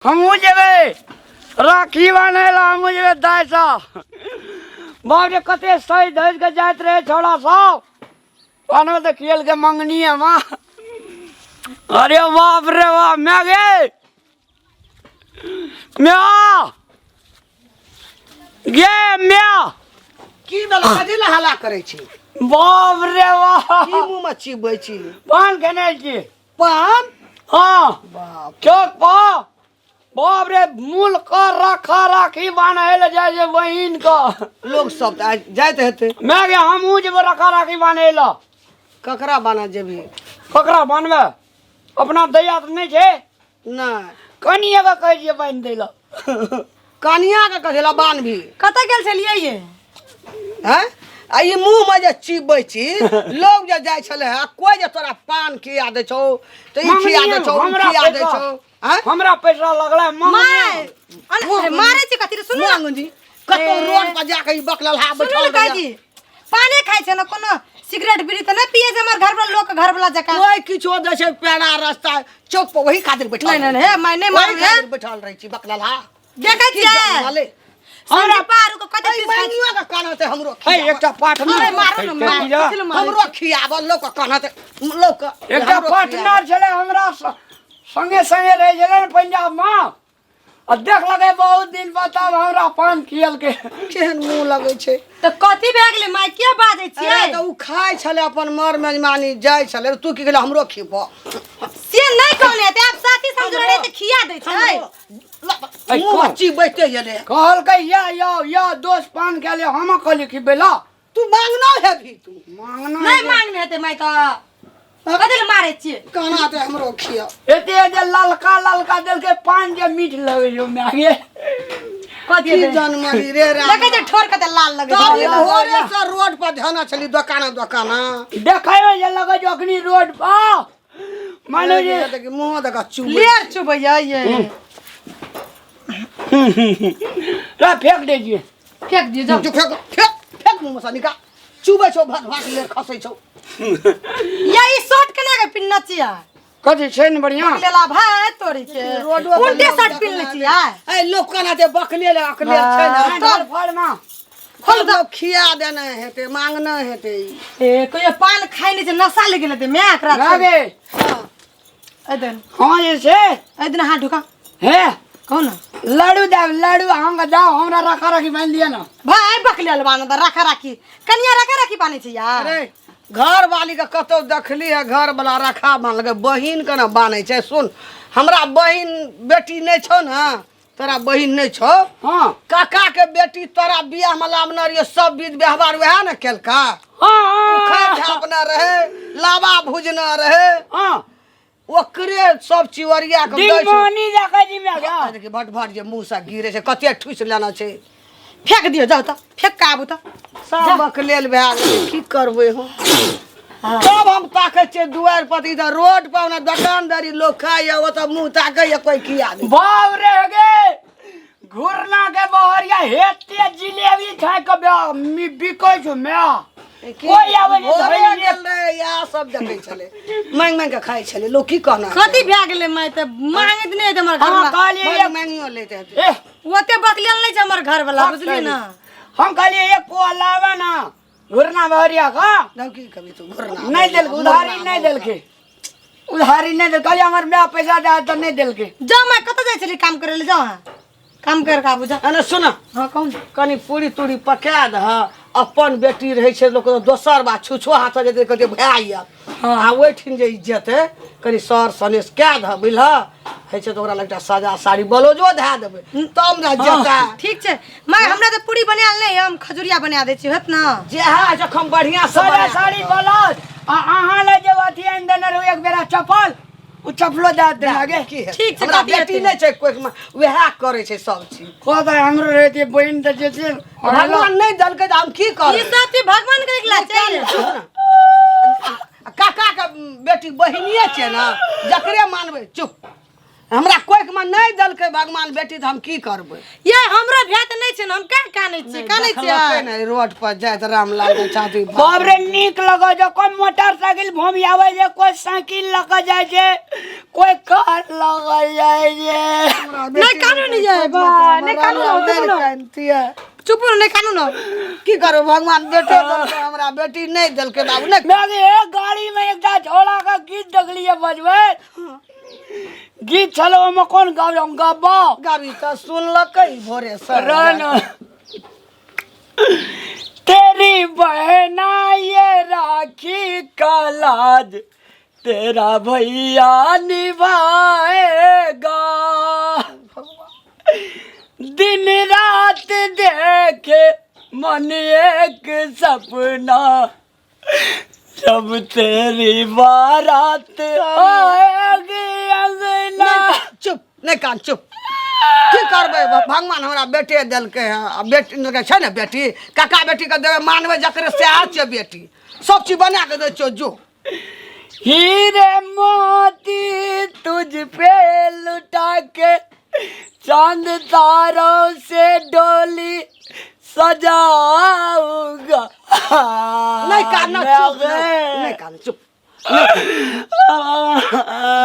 हमू जेबे राखी बनेला हमू जेबे दाय सा बाप रे कते सही धज के जात रहे छोड़ा सब पानो तो खेल के मंगनी है माँ। अरे बाप रे बाप मैं गे म्या की बेला कदिला हल्ला करे छी बाप रे बाप की मुंह में चिबै छी पान खेने छी पान हाँ बाप चौक पा बाप रे मूल का रखा राखी बान्हे जाए जे बहिन का लोग सब त आज जाइत हेते मैं गे हमू जब रखा राखी बान्हे ला ककरा बना जेबी ककरा बान्हबे अपना दैया तो नहीं छे नहीं कनिया का कह दिए बान्ह दे ला कनिया के कहेला बान भी कतऽ गेल छलियै ये हैं आ ई मुंह में जे चिबै छी लोग जे जाय छले है कोई जे तोरा पान खिया दे छौ तो ई खिया दे छौ हमरा खिया दे पैसा- छौ हैं हमरा पैसा लगला माय अरे मारे छी कथि रे सुनु जी कतो रोड पर जाके ई बकलल हा सुनु बैठल न काजी पानी खाइ छै न कोनो सिगरेट बीड़ी त नै पिए छै हमर घर वाला लोग घर वाला जका कोई किछो दे छै पेड़ा रास्ता चौक पर वही खातिर बैठल नहीं नहीं हे माय नै मारू हे बैठल रही छी बकलल हा देखै की छियै जानले हमरा पारू को कतऽ ए चीज खाइ मैनियो के कान ते हमरो है एकटा पार्टनर अरे मारू न मार हमरो खियाब लोग के कान ते लोग के एकटा पार्टनर छले हमरा संगे संगे रह छले न पंजाब में और देख लगे बहुत दिन बाद तब हमरा पान खियल के केहन मुंह लगे छै त कथि भए गेलै माय के बाजै छियै अरे तो उ खाय छले अपन मर मेजमानी जाय छले तू की कहले हमरो खिबो से नै कहले त आप साथी समझ रहे त खिया दै छै मुंह में चिबैते गेले कहल के या दोस्त पान के लिए हम कहली कि बेला तू मांगना है भी तू मांगना नै मांगने हेतै माय त कथि ले मारै छियै काना ते हमरो खिया एते जे ललका दिल के पान जे मीठ लगे जो मैं आगे कथि की जनमरी रे रा देखै छै ठोर कते लाल लगै तब छै भोरे से रोड पर ध्यान छली दुकान देखायो जे लगे जो अखनी रोड पर मानो जे देखि मुंह देखा चुबै लेर चुबैया ये ला फेंक दीजिए फेंक दियो जाओ जो फेंक फेंक फेंक मुंह में से निकाल चुबै छौ भात भात ले खसै छौ यही शर्ट केना के पिन्ना छियै कथी छै न बढ़िया लेला भाई तोरी के रोडो पर उल्टे लोग शर्ट पिन्ने छियै ए लोग कना ते बकले ले अकले छै ना घर फड़ में खोल दो खिया देना हेते मांगना हेते ए कोई पान खाइ नै छै नशा लगे लेते मैं एकरा लागे एदन हाँ ये से एदन हाथ ढुका है कौन लाडू हम जाओ हमरा रखा रखी बांध दिया ना भाई बकले अलबान द रखा राखी कनिया रखा राखी पानी छै यार अरे घर वाली के कतो देखली है घर वाला रखा बान लगे बहिन के ना बानै छै सुन हमरा बहिन बेटी नै छौ ना तोरा बहिन नै छौ हाँ काका के बेटी तोरा बियाह में लावना रहिए सब विध व्यवहार वह ना केलका हाँ झापना रहे लावा भुजना रहे हाँ ओकरे सब चिवरिया के दै छै दिलमोहनी जाके जी में गया देखि भट भट जे मुंह से गिरे छै कते ठुस लेना छै फेंक दियो जाओ त फेंक के आबू त सब बकलेल भए गेलै की करबै हम तब हम ताकै छियै दुआर पर इधर रोड पर ना दुकानदारी लोग खाइए ओ त मुंह ताकै कोई किया दे बाव रे गे घुरना के बहरिया हेते जिलेबी खाए के बिकै छु मैं कोई आवे जे भोरे धइले गेल रे या सब देखै छले मांग मांग के खाइ छले लोग की कहना कथि भए गेलै मैं त मांगैत नै हमर घर हम वाला कहलिए मांग मांगियो लेते हेतै। ए ओते बकलेल नै छै हमर घर वाला बुझली ना हम कहलिए एक को अलावा ना घुरना बहरिया का लव की कभी तू घुरना नहीं दिल उधारी नहीं दिल के उधारी नहीं दिल कहलिए हमर मैं पैसा दे तो नहीं दिल के जाओ मैं कत जाय छली काम करे ले जाओ हां काम कर का बुझा अने सुन हां कौन कनी पूरी तूरी पका दह अपन बेटी रहे छै लोग दोसर बा छुछो हाथ से जेते कहते भाई हां ओठिन जे इज्जत है कनी सर सनेस क्या दह बुझल है छै तो ओकरा लगता सजा साड़ी ब्लाउजो धा देबै तब ना जता ठीक छै मैं हमरा त पूरी बनायल नै हम खजुरिया बना दै छी हेत ना जे है जखम बढ़िया से सारा साड़ी बोलत अहाँ ले जे अथी आइन देने रहो एक बेरा चप्पल उ चप्पलो दे दे आगे की है ठीक छै, हमरा कथी बेटी हेतै? नै छै कोई वह करे छै सब चीज कहता हमरो रहते बहन त जे छै भगवान नै दलकै त हम की ई करब सब चीज भगवान के निकला छै काका के बेटी बहिनिये छै ना जकरे मानबै चुप हमरा कोई में नहीं दलकै भगवान बेटी तो हम की करबै ये हमरा भ्यात नहीं छै न हम का कानै छी देखलकै ने रोड पर जाइत रामलाल के छाती बाप रे नीक लगो जो कोई मोटरसाइकिल घूमी आवे जे कोई साइकिल लगा जाय जे कोई कार लगा जाय जे नहीं कानू नहीं जाए बा नहीं कानू चुप रहो नहीं कानू न की करो भगवान बेटे दलकै हमरा बेटी नहीं दलकै बाबू नहीं मैं एक गाड़ी में एक झोला का गीत देखलिए बजबै गीत चलो में कौन गाबा गाड़ी तो सुनलकै भोरे सर रन तेरी बहना ये राखी का लाज तेरा भैया निभाएगा दिन रात देखे मन एक सपना जब तेरी बारात आएगी अंगना चुप नहीं कान चुप की करबै भगवान हमरा बेटे देलकै है बेटी छै ने बेटी काका बेटी के देबै मानबै जकरे से छै बेटी सब चीज बना के दै छौ जो हीरे मोती तुझ पे लुटा के चांद तारों से डोली सजाऊंगा नहीं कान चुप नहीं कान चुप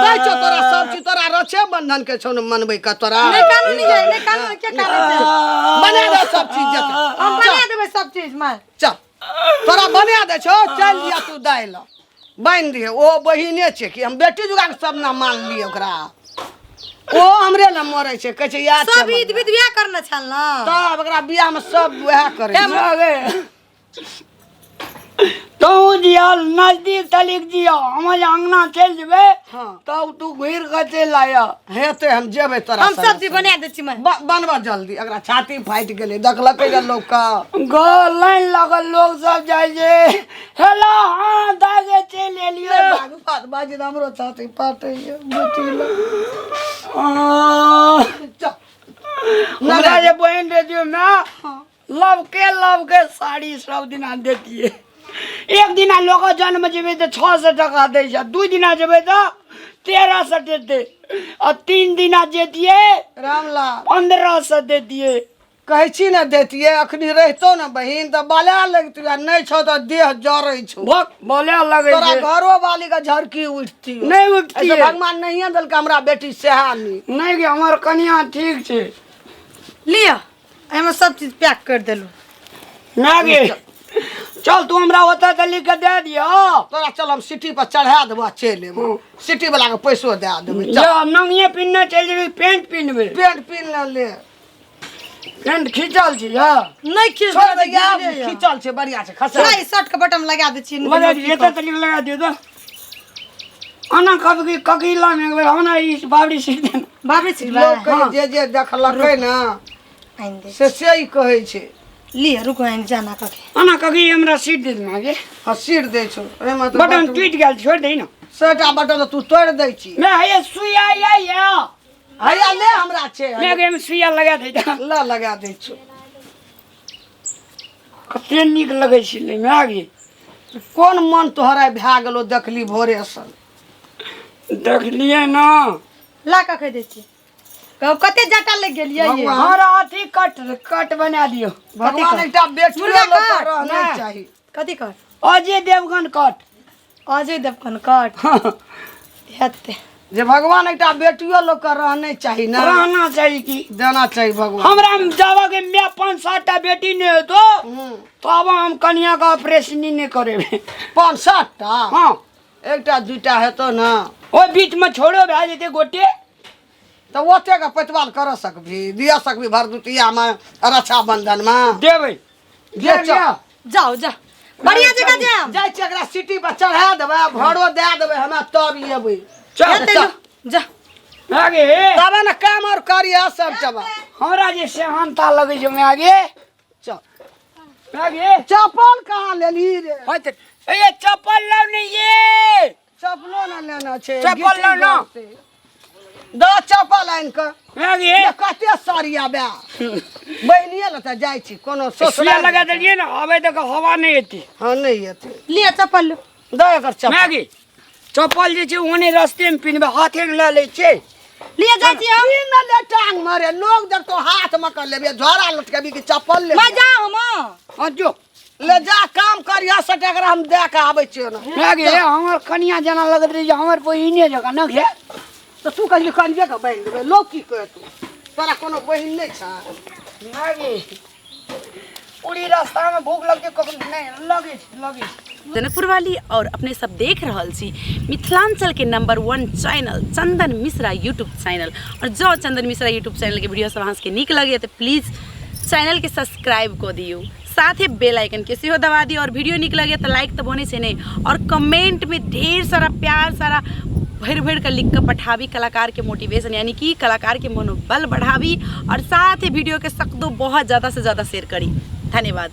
दै छौ तोरा सब चीज तोरा रक्षे बंधन के छौ मनबै का तोरा नहीं कानू नहीं जाए नहीं कानू क्या कानै छै बना दे सब चीज जते हम बना देबै सब चीज मार चल तोरा बना दे छौ चल लिया तू दाइ ल बांध दिए ओ बहिने छै कि हम बेटी जुगा के सब ना मान लिए ओकरा ओ हमरे ल मरै छै कहै छै याद सब ईद विद्या करना छल न तब ओकरा बियाह में सब वह करे जागे तो दिया नजदीक तलिक दिया हम अंगना चल जेबे हाँ तब तू घुर के चल आया हेते हम जेबै तोरा हम सब्जी बना दे छी मैं बनवा जल्दी अगरा छाती फाइट गेलै देखलकै जे लोग का लाइन लगल लोग सब जाय जे हेलो हां दागे चल एलियो बात बाजी हमरो छाती फाटै बेटी ल हमरा जे बहन रेडियो में लव के साड़ी सब दिना देती है एक दिना लोग जन्म जेबे तो 600 टका दे छै 2 दिना जेबे तो 1300 देते और 3 दिना जेतिए रामलाल 1500 देतिए कहै छी ने देतिए अखनी रहितो न बहिन त बाला लगतिए नहीं छौ त देह जरै छौ भक बोले लगे तोरा घरो वाली का झरकी उठती नहीं उठती ऐसे है भगवान नहीं दलका हमरा बेटी सेहानी नहीं कि हमार कन्या ठीक छे लिया एमे सब चीज पैक कर देलु नागे चल तू हमरा होता त लिख के दे दियो तोरा चल हम सिटी पर चढ़ा देबो चल लेबो सिटी वाला के पैसो दे देबे ये नंगिए पिन्ने चल जेबी पैंट पिनबे पेंट पिन ले पैंट खींचल छी हां नहीं खींच छोड़ दे यार खींचल छे बढ़िया छे खसा नहीं शर्ट के बटन लगा दे छी लगा दिए तो तलिक लगा दियो तो अना कब की ककीला में हमरा ई बाबरी सीख दे बाबरी छी लोग कहे जे देखलकै ना आइन दे से ही कहै छे लिया रुको आइन जाना कके अना ककी हमरा सीट दे मागे हां सीट दे छो एमा तो बटन टूट गेल छोड़ दे ना सेटा बटन तो तू तोड़ दै छी मैं ये सुइया या हैया ले हमरा छे मैं के सुइया लगा दे ला लगा दै छो कते नीक लगै छी ले मागे कोन मन तोहरा भा गेलो देखली भोरे सन देखलिए ना ला कके दे छी कब कते जटा लग गेलिए ये हमरा अथी कट बना दियो भगवान एकटा बेटी चूल्हा लोग काट, रहना ना। चाहिए कथी कर अजय देवगन कट अजय देवगन कट हेते जे भगवान एकटा बेटियो लोग के रहने चाहिए ना रहना चाहिए कि देना चाहिए भगवान हमरा जावा के मैं 5-7 टा बेटी ने तो अब हम कन्या का ऑपरेशन नहीं करेबे 5-7 टा हां एकटा दूटा हेतो ना ओ बीच में छोड़ो भा जेते गोटे तो ओते का पतवाल कर सकबी दिया सकबी भरदुतिया में रक्षा बंधन में देबै ले चल जाओ जा बढ़िया जगह जाम जाय छी एकरा सिटी पर चढ़ा देबै भरो दे देबै हमरा तब लेबै चल जा आगे तब ना काम और करिया सब चबा हमरा जे सेहनता लगे छै में आगे चल आगे चप्पल कहाँ लेली रे होत ए चप्पल लाओ नहीं ये चप्पलो ना लेना छै चप्पल लो ना। द चप्पल आइन के आगे ये कते सरिया बे बहनिए ल त जाय छी कोनो सुइया सोसला लगा देलिए ना हवे तक हवा नहीं आती हां नहीं हेते लिया चप्पल लो द एकर चप्पल आगे चप्पल जे छै ओने रास्ते में पिनबे हाथे में ले ले छै लिए जाय छी हम ई न ले टांग मारे लोग जब तो हाथ में कर लेबे झोरा लटकेबी की चप्पल ले मैं जाऊं हम हाँ जो ले जा काम करिया सटे अगर हम दे के आबै छियो ना गे हमर कनिया जना लगत रही हमर बहिने जका न गे तो तू कहली कनिया के बहन देबे लोग की कहे तू तोरा कोनो बहिन नहीं छा गे पूरी रास्ता में भूख लगते कखन नहीं लगे जनकपुर वाली और अपने सब देख रहल छी मिथिलांचल के नंबर 1 चैनल चंदन मिश्रा यूट्यूब चैनल। और जो चंदन मिश्रा यूट्यूब चैनल के वीडियो सब अहाँ के नीक लगे तो प्लीज़ चैनल के सब्सक्राइब कर दियो, साथ ही बेल आइकन के सेहो दबा दियो। और वीडियो नीक लगे तो लाइक तो बोने से नहीं, और कमेंट में ढेर सारा प्यार सारा भर भर कर लिख कर पठावी, कलाकार के मोटिवेशन यानी कि कलाकार के मनोबल बढ़ावी। और साथ ही वीडियो के सख्त बहुत ज़्यादा से ज़्यादा शेयर करी। धन्यवाद।